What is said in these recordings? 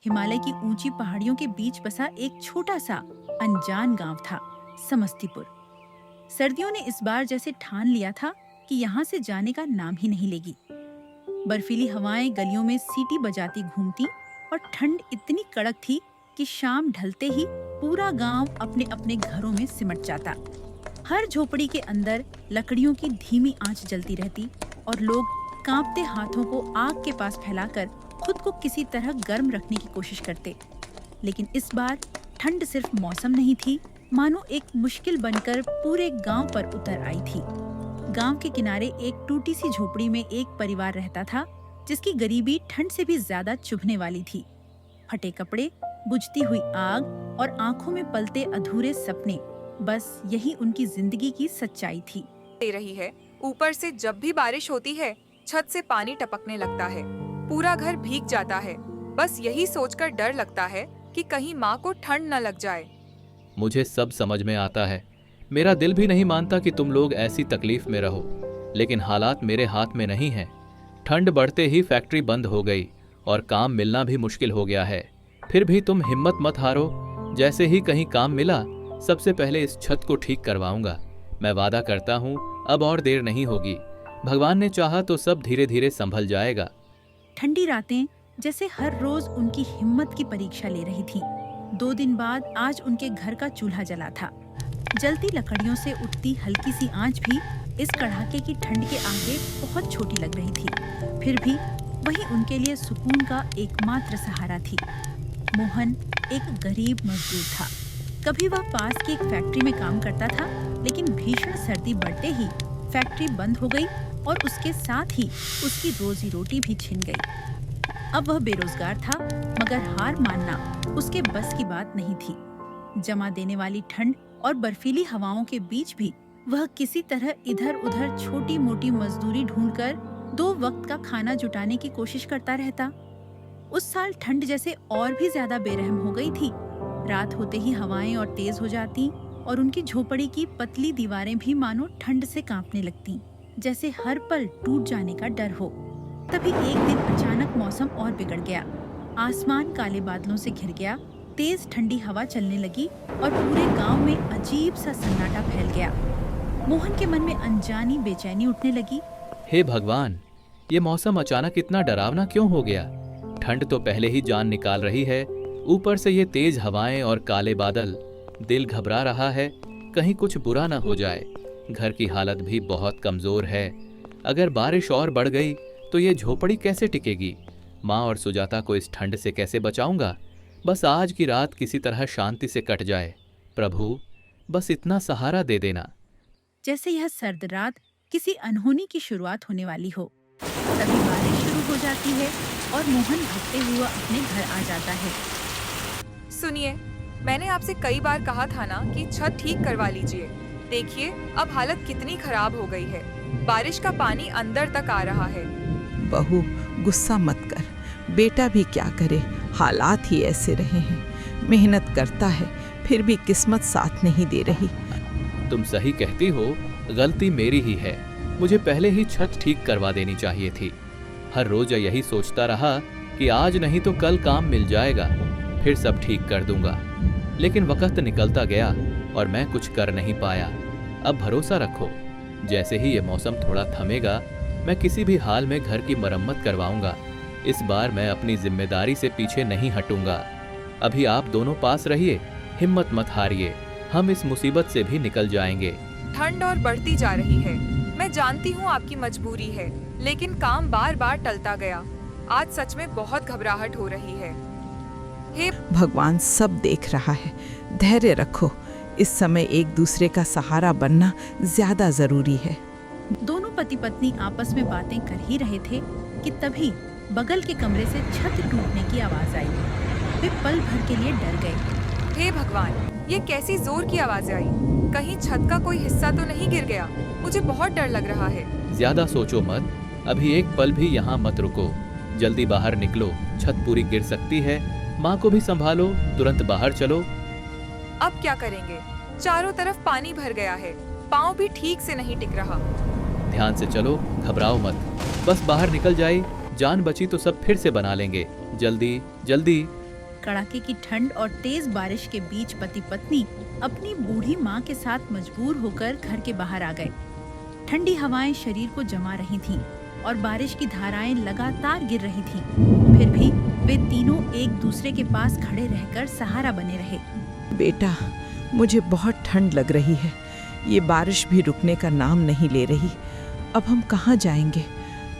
हिमालय की ऊंची पहाड़ियों के बीच बसा एक छोटा सा अनजान गांव था, समस्तीपुर। सर्दियों ने इस बार जैसे ठान लिया था कि यहाँ से जाने का नाम ही नहीं लेगी। बर्फीली हवाएं गलियों में सीटी बजाती घूमती और ठंड इतनी कड़क थी कि शाम ढलते ही पूरा गांव अपने अपने घरों में सिमट जाता। हर झोपड़ी के अंदर लकड़ियों की धीमी आंच जलती रहती और लोग कांपते हाथों को आग के पास फैलाकर खुद को किसी तरह गर्म रखने की कोशिश करते। लेकिन इस बार ठंड सिर्फ मौसम नहीं थी, मानो एक मुश्किल बनकर पूरे गांव पर उतर आई थी। गांव के किनारे एक टूटी सी झोपड़ी में एक परिवार रहता था, जिसकी गरीबी ठंड से भी ज्यादा चुभने वाली थी। फटे कपड़े, बुझती हुई आग और आंखों में पलते अधूरे सपने, बस यही उनकी जिंदगी की सच्चाई थी। दे रही है। ऊपर से जब भी बारिश होती है, छत से पानी टपकने लगता है, पूरा घर भीग जाता है। बस यही सोचकर डर लगता है कि कहीं माँ को ठंड न लग जाए। मुझे सब समझ में आता है। मेरा दिल भी नहीं मानता कि तुम लोग ऐसी तकलीफ में रहो, लेकिन हालात मेरे हाथ में नहीं हैं। ठंड बढ़ते ही फैक्ट्री बंद हो गई और काम मिलना भी मुश्किल हो गया है। फिर भी तुम हिम्मत मत हारो। जैसे ही कहीं काम मिला, सबसे पहले इस छत को ठीक करवाऊंगा। मैं वादा करता हूँ, अब और देर नहीं होगी। भगवान ने चाहा तो सब धीरे धीरे संभल जाएगा। ठंडी रातें जैसे हर रोज उनकी हिम्मत की परीक्षा ले रही थी। 2 दिन बाद आज उनके घर का चूल्हा जला था। जलती लकड़ियों से उठती हल्की सी आंच भी इस कड़ाके की ठंड के आगे बहुत छोटी लग रही थी। फिर भी वही उनके लिए सुकून का एकमात्र सहारा थी। मोहन एक गरीब मजदूर था। कभी वह पास की एक फैक्ट्री में काम करता था, लेकिन भीषण सर्दी बढ़ते ही फैक्ट्री बंद हो गई और उसके साथ ही उसकी रोजी रोटी भी छिन गई। अब वह बेरोजगार था, मगर हार मानना उसके बस की बात नहीं थी। जमा देने वाली ठंड और बर्फीली हवाओं के बीच भी वह किसी तरह इधर उधर छोटी मोटी मजदूरी ढूंढकर 2 वक्त का खाना जुटाने की कोशिश करता रहता। उस साल ठंड जैसे और भी ज्यादा बेरहम हो गई थी। रात होते ही हवाएं और तेज हो जाती और उनकी झोपड़ी की पतली दीवारें भी मानो ठंड से कांपने लगती, जैसे हर पल टूट जाने का डर हो। तभी एक दिन अचानक मौसम और बिगड़ गया। आसमान काले बादलों से घिर गया, तेज ठंडी हवा चलने लगी और पूरे गांव में अजीब सा सन्नाटा फैल गया। मोहन के मन में अनजानी बेचैनी उठने लगी। हे भगवान, ये मौसम अचानक इतना डरावना क्यों हो गया? ठंड तो पहले ही जान निकाल रही है, ऊपर से ये तेज हवाएं और काले बादल। दिल घबरा रहा है, कहीं कुछ बुरा न हो जाए। घर की हालत भी बहुत कमजोर है। अगर बारिश और बढ़ गई तो ये झोपड़ी कैसे टिकेगी? माँ और सुजाता को इस ठंड से कैसे बचाऊंगा? बस आज की रात किसी तरह शांति से कट जाए। प्रभु, बस इतना सहारा दे देना। जैसे यह सर्द रात किसी अनहोनी की शुरुआत होने वाली हो, तभी बारिश शुरू हो जाती है और मोहन भागते हुआ अपने घर आ जाता है। सुनिए, मैंने आपसे कई बार कहा था ना कि छत ठीक करवा लीजिए। देखिए अब हालत कितनी खराब हो गई है। बारिश का पानी अंदर तक आ रहा है। बहू, गुस्सा मत कर। बेटा भी क्या करे, हालात ही ऐसे रहे हैं। मेहनत करता है, फिर भी किस्मत साथ नहीं दे रही। तुम सही कहती हो, गलती मेरी ही है। मुझे पहले ही छत ठीक करवा देनी चाहिए थी। हर रोज यही सोचता रहा कि आज नहीं तो कल काम मिल जाएगा, फिर सब ठीक कर दूंगा। लेकिन वक्त निकलता गया और मैं कुछ कर नहीं पाया। अब भरोसा रखो, जैसे ही ये मौसम थोड़ा थमेगा, मैं किसी भी हाल में घर की मरम्मत करवाऊंगा। इस बार मैं अपनी जिम्मेदारी से पीछे नहीं हटूंगा। अभी आप दोनों पास रहिए, हिम्मत मत हारिए। हम इस मुसीबत से भी निकल जाएंगे। ठंड और बढ़ती जा रही है। मैं जानती हूँ आपकी मजबूरी है, लेकिन काम बार बार टलता गया। आज सच में बहुत घबराहट हो रही है। हे भगवान सब देख रहा है, धैर्य रखो। इस समय एक दूसरे का सहारा बनना ज्यादा जरूरी है। दोनों पति पत्नी आपस में बातें कर ही रहे थे कि तभी बगल के कमरे से छत टूटने की आवाज आई। वे पल भर के लिए डर गए। हे भगवान, ये कैसी जोर की आवाज आई? कहीं छत का कोई हिस्सा तो नहीं गिर गया? मुझे बहुत डर लग रहा है। ज्यादा सोचो मत, अभी एक पल भी यहाँ मत रुको। जल्दी बाहर निकलो, छत पूरी गिर सकती है। माँ को भी संभालो, तुरंत बाहर चलो। अब क्या करेंगे? चारों तरफ पानी भर गया है, पाँव भी ठीक से नहीं टिक रहा। ध्यान से चलो, घबराओ मत। बस बाहर निकल जाए, जान बची तो सब फिर से बना लेंगे। जल्दी जल्दी। कड़ाके की ठंड और तेज बारिश के बीच पति पत्नी अपनी बूढ़ी माँ के साथ मजबूर होकर घर के बाहर आ गए। ठंडी हवाएं शरीर को जमा रही थीं और बारिश की धाराएं लगातार गिर रही थीं। फिर भी वे तीनों एक दूसरे के पास खड़े रहकर सहारा बने रहे। बेटा, मुझे बहुत ठंड लग रही है। ये बारिश भी रुकने का नाम नहीं ले रही। अब हम कहाँ जाएंगे?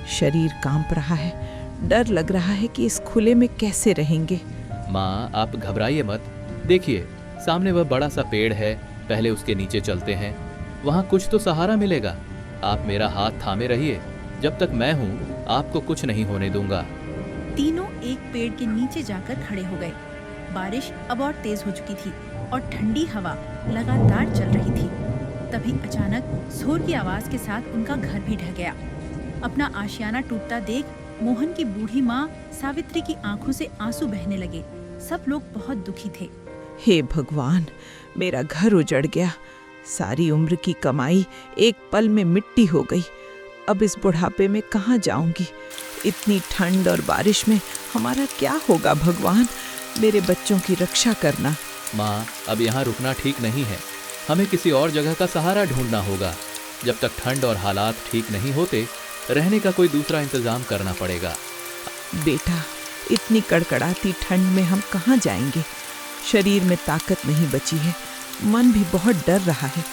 शरीर कांप रहा है। डर लग रहा है कि इस खुले में कैसे रहेंगे। माँ, आप घबराइए मत। देखिए, सामने वह बड़ा सा पेड़ है, पहले उसके नीचे चलते हैं। वहाँ कुछ तो सहारा मिलेगा। आप मेरा हाथ थामे रहिए। जब तक मैं हूँ, आपको कुछ नहीं होने दूंगा। तीनों एक पेड़ के नीचे जाकर खड़े हो गए। बारिश अब और तेज हो चुकी थी और ठंडी हवा लगातार चल रही थी। तभी अचानक जोर की आवाज के साथ उनका घर भी ढह गया। अपना आशियाना टूटता देख मोहन की बूढ़ी माँ सावित्री की आंखों से आंसू बहने लगे। सब लोग बहुत दुखी थे। हे भगवान, मेरा घर उजड़ गया। सारी उम्र की कमाई एक पल में मिट्टी हो गई। अब इस बुढ़ापे में कहाँ जाऊंगी? इतनी ठंड और बारिश में हमारा क्या होगा? भगवान, मेरे बच्चों की रक्षा करना। माँ, अब यहाँ रुकना ठीक नहीं है। हमें किसी और जगह का सहारा ढूंढना होगा। जब तक ठंड और हालात ठीक नहीं होते, रहने का कोई दूसरा इंतजाम करना पड़ेगा। बेटा, इतनी कड़कड़ाती ठंड में हम कहाँ जाएंगे? शरीर में ताकत नहीं बची है। मन भी बहुत डर रहा है।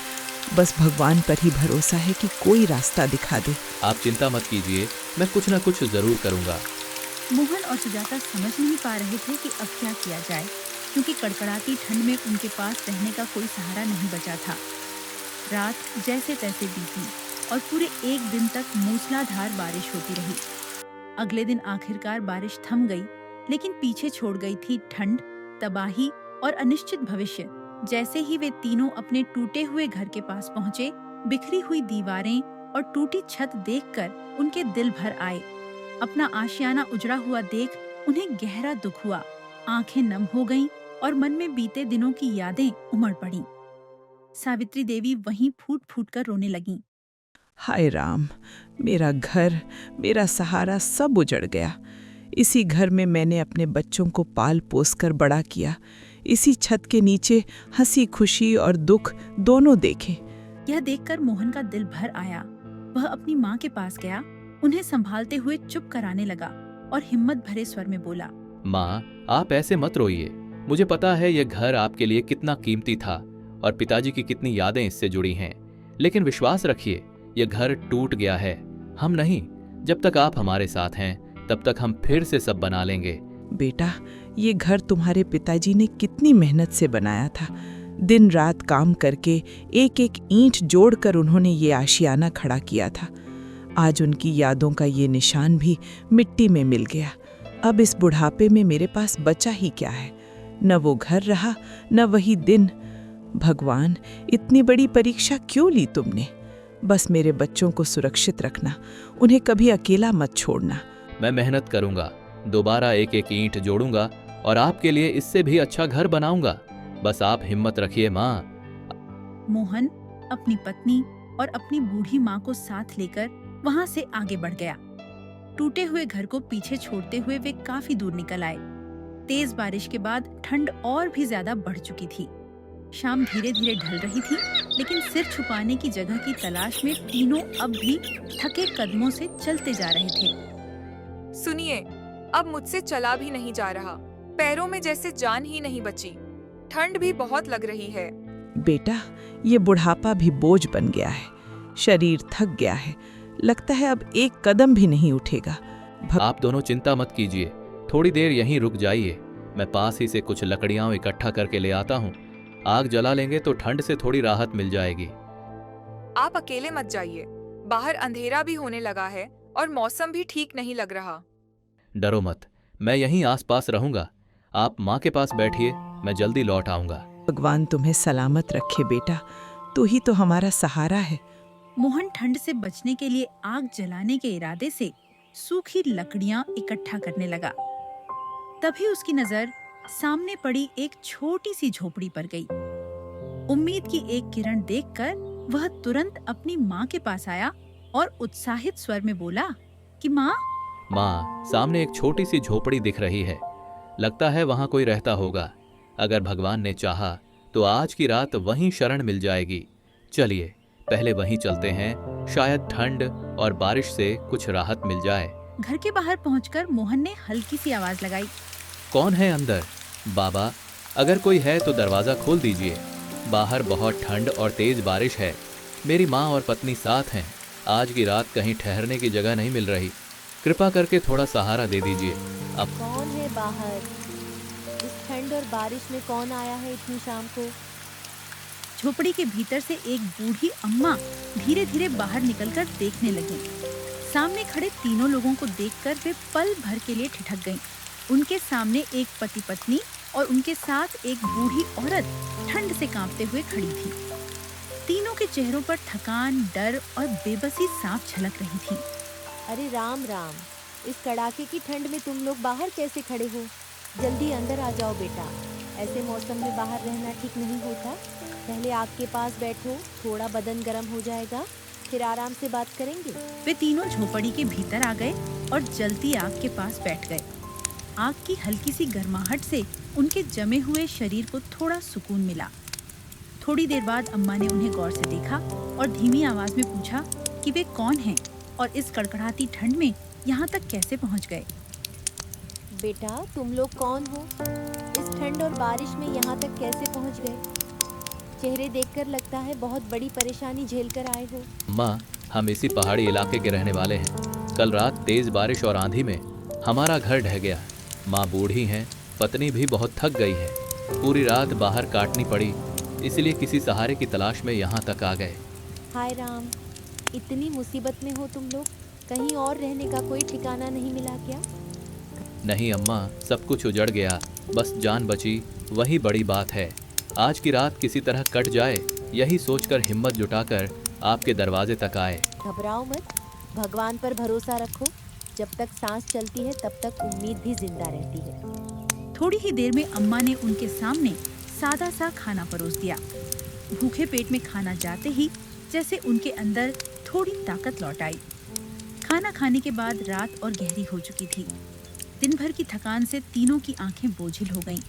बस भगवान पर ही भरोसा है कि कोई रास्ता दिखा दे। आप चिंता मत कीजिए, मैं कुछ ना कुछ जरूर करूँगा। मोहन और सुजाता समझ नहीं पा रहे थे कि अब क्या किया जाए, क्योंकि कड़कड़ाती ठंड में उनके पास रहने का कोई सहारा नहीं बचा था। रात जैसे तैसे बीती और पूरे एक दिन तक मूसलाधार बारिश होती रही। अगले दिन आखिरकार बारिश थम गई, लेकिन पीछे छोड़ गई थी ठंड, तबाही और अनिश्चित भविष्य। जैसे ही वे तीनों अपने टूटे हुए घर के पास पहुंचे, बिखरी हुई दीवारें और टूटी छत देखकर उनके दिल भर आए। अपना आशियाना उजड़ा हुआ देख उन्हें गहरा दुख हुआ। आंखें नम हो गईं और मन में बीते दिनों की यादें उमड़ पड़ीं। सावित्री देवी वहीं फूट फूट कर रोने लगीं। हाय राम, मेरा घर, मेरा सहारा सब उजड़ गया। इसी घर में मैंने अपने बच्चों को पाल पोस कर बड़ा किया। इसी छत के नीचे हंसी खुशी और दुख दोनों देखे। यह देखकर मोहन का दिल भर आया। वह अपनी माँ के पास गया, उन्हें संभालते हुए चुप कराने लगा और हिम्मत भरे स्वर में बोला, माँ, आप ऐसे मत रोइए। मुझे पता है यह घर आपके लिए कितना कीमती था और पिताजी की कितनी यादें इससे जुड़ी हैं। लेकिन विश्वास रखिए, यह घर टूट गया है, हम नहीं। जब तक आप हमारे साथ हैं, तब तक हम फिर से सब बना लेंगे। बेटा, ये घर तुम्हारे पिताजी ने कितनी मेहनत से बनाया था। दिन रात काम करके एक एक ईंट जोड़कर उन्होंने ये आशियाना खड़ा किया था। आज उनकी यादों का ये निशान भी मिट्टी में मिल गया। अब इस बुढ़ापे में मेरे पास बचा ही क्या है? न वो घर रहा, न वही दिन। भगवान, इतनी बड़ी परीक्षा क्यों ली तुमने? बस मेरे बच्चों को सुरक्षित रखना, उन्हें कभी अकेला मत छोड़ना। मैं मेहनत करूंगा, दोबारा एक एक ईंट जोड़ूंगा और आपके लिए इससे भी अच्छा घर बनाऊंगा। बस आप हिम्मत रखिए माँ। मोहन अपनी पत्नी और अपनी बूढ़ी माँ को साथ लेकर वहाँ से आगे बढ़ गया। टूटे हुए घर को पीछे छोड़ते हुए वे काफी दूर निकल आए। तेज बारिश के बाद ठंड और भी ज्यादा बढ़ चुकी थी। शाम धीरे धीरे ढल रही थी, लेकिन सिर छुपाने की जगह की तलाश में तीनों अब भी थके कदमों से चलते जा रहे थे। सुनिए, अब मुझसे चला भी नहीं जा रहा। पैरों में जैसे जान ही नहीं बची। ठंड भी बहुत लग रही है। बेटा, ये बुढ़ापा भी बोझ बन गया है। शरीर थक गया है। लगता है अब एक कदम भी नहीं उठेगा। आप दोनों चिंता मत कीजिए, थोड़ी देर यहीं रुक जाइए। मैं पास ही से कुछ लकड़ियां इकट्ठा करके ले आता हूँ। आग जला लेंगे तो ठंड से थोड़ी राहत मिल जाएगी। आप अकेले मत जाइए। बाहर अंधेरा भी होने लगा है और मौसम भी ठीक नहीं लग रहा। डरो मत, मैं यहीं आसपास रहूंगा। आप माँ के पास बैठिए, मैं जल्दी लौट आऊंगा। भगवान तुम्हें सलामत रखे बेटा, तू ही तो हमारा सहारा है। मोहन ठंड से बचने के लिए आग जलाने के इरादे से सूखी लकड़ियां इकट्ठा करने लगा। तभी उसकी नजर सामने पड़ी एक छोटी सी झोपड़ी पर गई। उम्मीद की एक किरण देखकर वह तुरंत अपनी माँ के पास आया और उत्साहित स्वर में बोला कि माँ, माँ, सामने एक छोटी सी झोपड़ी दिख रही है। लगता है वहां कोई रहता होगा। अगर भगवान ने चाहा तो आज की रात वहीं शरण मिल जाएगी। चलिए पहले वहीं चलते हैं, शायद ठंड और बारिश से कुछ राहत मिल जाए। घर के बाहर पहुंचकर मोहन ने हल्की सी आवाज लगाई। कौन है अंदर? बाबा, अगर कोई है तो दरवाजा खोल दीजिए। बाहर बहुत ठंड और तेज बारिश है। मेरी माँ और पत्नी साथ हैं। आज की रात कहीं ठहरने की जगह नहीं मिल रही। कृपा करके थोड़ा सहारा दे दीजिए। अब कौन है बाहर? इस ठंड और बारिश में कौन आया है इतनी शाम को? झोपड़ी के भीतर से एक बूढ़ी अम्मा धीरे धीरे बाहर निकलकर देखने लगी। सामने खड़े तीनों लोगों को देखकर वे पल भर के लिए ठिठक गईं। उनके सामने एक पति पत्नी और उनके साथ एक बूढ़ी औरत ठंड से कांपते हुए खड़ी थी। तीनों के चेहरों पर थकान, डर और बेबसी साफ झलक रही थी। अरे राम राम, इस कड़ाके की ठंड में तुम लोग बाहर कैसे खड़े हो? जल्दी अंदर आ जाओ बेटा। ऐसे मौसम में बाहर रहना ठीक नहीं होता। पहले आग के पास बैठो, थोड़ा बदन गर्म हो जाएगा, फिर आराम से बात करेंगे। वे तीनों झोपड़ी के भीतर आ गए और जलती आग के पास बैठ गए। आग की हल्की सी गर्माहट से उनके जमे हुए शरीर को थोड़ा सुकून मिला। थोड़ी देर बाद अम्मा ने उन्हें गौर से देखा और धीमी आवाज में पूछा कि वे कौन हैं और इस कड़कड़ाती ठंड में यहाँ तक कैसे पहुँच गए। बेटा, तुम लोग कौन हो? इस ठंड और बारिश में यहाँ तक कैसे पहुँच गए? चेहरे देखकर लगता है बहुत बड़ी परेशानी झेल कर आए हो। माँ, हम इसी पहाड़ी इलाके के रहने वाले हैं। कल रात तेज बारिश और आंधी में हमारा घर ढह गया। माँ बूढ़ी हैं, पत्नी भी बहुत थक गई है। पूरी रात बाहर काटनी पड़ी, इसलिए किसी सहारे की तलाश में यहाँ तक आ गए। हाय राम, इतनी मुसीबत में हो तुम लोग? कहीं और रहने का कोई ठिकाना नहीं मिला क्या? नहीं अम्मा, सब कुछ उजड़ गया, बस जान बची, वही बड़ी बात है। आज की रात किसी तरह कट जाए, यही सोचकर हिम्मत जुटाकर आपके दरवाजे तक आए। घबराओ मत, भगवान पर भरोसा रखो। जब तक सांस चलती है तब तक उम्मीद भी जिंदा रहती है। थोड़ी ही देर में अम्मा ने उनके सामने सादा सा खाना परोस दिया। भूखे पेट में खाना जाते ही जैसे उनके अंदर थोड़ी ताकत लौट आई। खाना खाने के बाद रात और गहरी हो चुकी थी। दिन भर की थकान से तीनों की आंखें बोझिल हो गईं।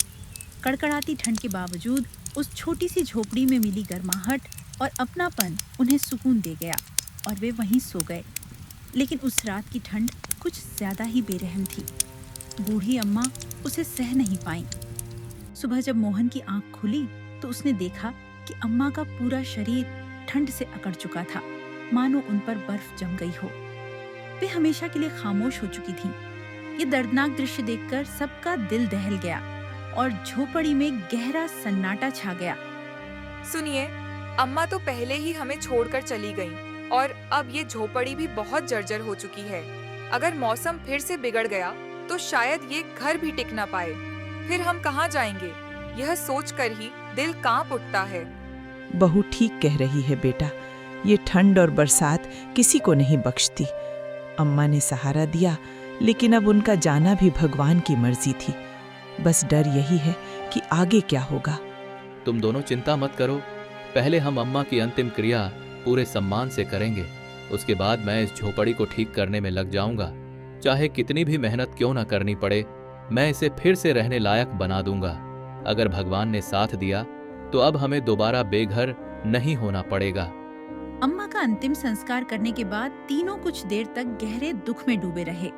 कड़कड़ाती ठंड के बावजूद उस छोटी सी झोपड़ी में मिली गर्माहट और अपनापन उन्हें सुकून दे गया और वे वहीं सो गए। लेकिन उस रात की ठंड कुछ ज्यादा ही बेरहम थी। बूढ़ी अम्मा उसे सह नहीं पाईं। सुबह जब मोहन की आंख खुली तो उसने देखा कि अम्मा का पूरा शरीर ठंड से अकड़ चुका था, मानो उन पर बर्फ जम गई हो। वे हमेशा के लिए खामोश हो चुकी थीं। ये दर्दनाक दृश्य देखकर सबका दिल दहल गया और झोपड़ी में गहरा सन्नाटा छा गया। सुनिए, अम्मा तो पहले ही हमें छोड़कर चली गईं और अब ये झोपड़ी भी बहुत जर्जर हो चुकी है। अगर मौसम फिर से बिगड़ गया तो शायद ये घर भी टिक ना पाए। फिर हम कहाँ जाएंगे? यह सोचकर ही दिल कांप उठता है। बहू ठीक कह रही है बेटा, ये ठंड और बरसात किसी को नहीं बख्शती। अम्मा ने सहारा दिया, लेकिन अब उनका जाना भी भगवान की मर्जी थी। बस डर यही है कि आगे क्या होगा। तुम दोनों चिंता मत करो, पहले हम अम्मा की अंतिम क्रिया पूरे सम्मान से करेंगे। उसके बाद मैं इस झोपड़ी को ठीक करने में लग जाऊंगा। चाहे कितनी भी मेहनत क्यों ना करनी पड़े, मैं इसे फिर से रहने लायक बना दूंगा। अगर भगवान ने साथ दिया तो अब हमें दोबारा बेघर नहीं होना पड़ेगा। अम्मा का अंतिम संस्कार करने के बाद तीनों कुछ देर तक गहरे दुख में डूबे रहे।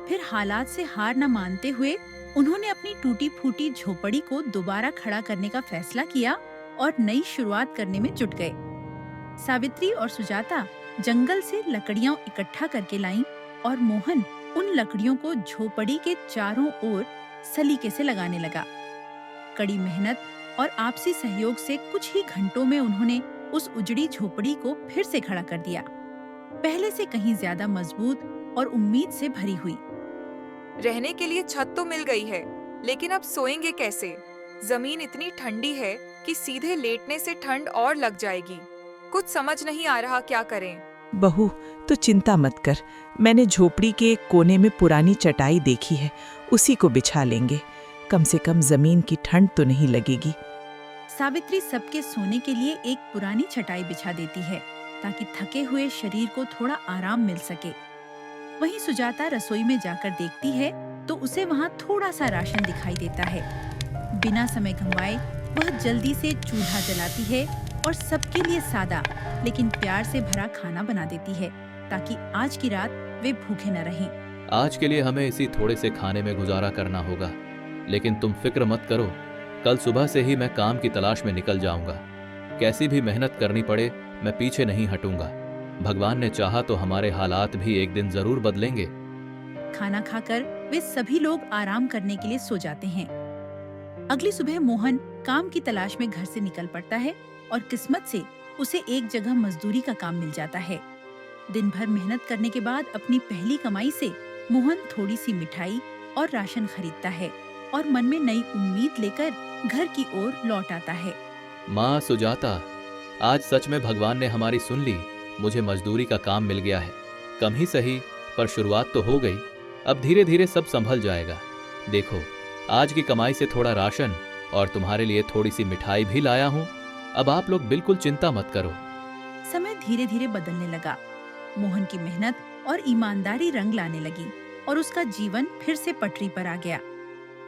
फिर हालात से हार न मानते हुए उन्होंने अपनी टूटी फूटी झोपड़ी को दोबारा खड़ा करने का फैसला किया और नई शुरुआत करने में जुट गए। सावित्री और सुजाता जंगल से लकड़ियां इकट्ठा करके लाईं और मोहन उन लकड़ियों को झोपड़ी के चारों ओर सलीके से लगाने लगा। कड़ी मेहनत और आपसी सहयोग से कुछ ही घंटों में उन्होंने उस उजड़ी झोपड़ी को फिर से खड़ा कर दिया, पहले से कहीं ज्यादा मजबूत और उम्मीद से भरी हुई। रहने के लिए छत तो मिल गई है, लेकिन अब सोएंगे कैसे? जमीन इतनी ठंडी है कि सीधे लेटने से ठंड और लग जाएगी। कुछ समझ नहीं आ रहा क्या करें। बहू, तो चिंता मत कर, मैंने झोपड़ी के एक कोने में पुरानी चटाई देखी है, उसी को बिछा लेंगे। कम से कम जमीन की ठंड तो नहीं लगेगी। सावित्री सबके सोने के लिए एक पुरानी चटाई बिछा देती है ताकि थके हुए शरीर को थोड़ा आराम मिल सके। वहीं सुजाता रसोई में जाकर देखती है तो उसे वहाँ थोड़ा सा राशन दिखाई देता है। बिना समय गंवाए वह जल्दी से चूल्हा जलाती है और सबके लिए सादा लेकिन प्यार से भरा खाना बना देती है ताकि आज की रात वे भूखे न रहें। आज के लिए हमें इसी थोड़े से खाने में गुजारा करना होगा, लेकिन तुम फिक्र मत करो, कल सुबह से ही मैं काम की तलाश में निकल जाऊंगा। कैसी भी मेहनत करनी पड़े मैं पीछे नहीं हटूंगा। भगवान ने चाहा तो हमारे हालात भी एक दिन जरूर बदलेंगे। खाना खाकर वे सभी लोग आराम करने के लिए सो जाते हैं। अगली सुबह मोहन काम की तलाश में घर से निकल पड़ता है और किस्मत से उसे एक जगह मजदूरी का काम मिल जाता है। दिन भर मेहनत करने के बाद अपनी पहली कमाई से मोहन थोड़ी सी मिठाई और राशन खरीदता है और मन में नई उम्मीद लेकर घर की ओर लौट आता है। माँ सुजाता, आज सच में भगवान ने हमारी सुन ली। मुझे मजदूरी का काम मिल गया है। कम ही सही पर शुरुआत तो हो गई। अब धीरे धीरे सब संभल जाएगा। देखो, आज की कमाई से थोड़ा राशन और तुम्हारे लिए थोड़ी सी मिठाई भी लाया हूँ। अब आप लोग बिल्कुल चिंता मत करो। समय धीरे धीरे बदलने लगा। मोहन की मेहनत और ईमानदारी रंग लाने लगी और उसका जीवन फिर से पटरी पर आ गया।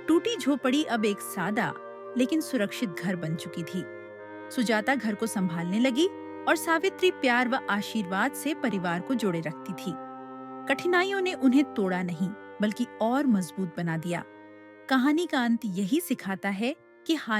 टूटी झोपड़ी अब एक सादा लेकिन सुरक्षित घर बन चुकी थी। सुजाता घर को संभालने लगी और सावित्री प्यार व आशीर्वाद से परिवार को जोड़े रखती थी। कठिनाइयों ने उन्हें तोड़ा नहीं बल्कि और मजबूत बना दिया। कहानी का अंत यही सिखाता है कि हालात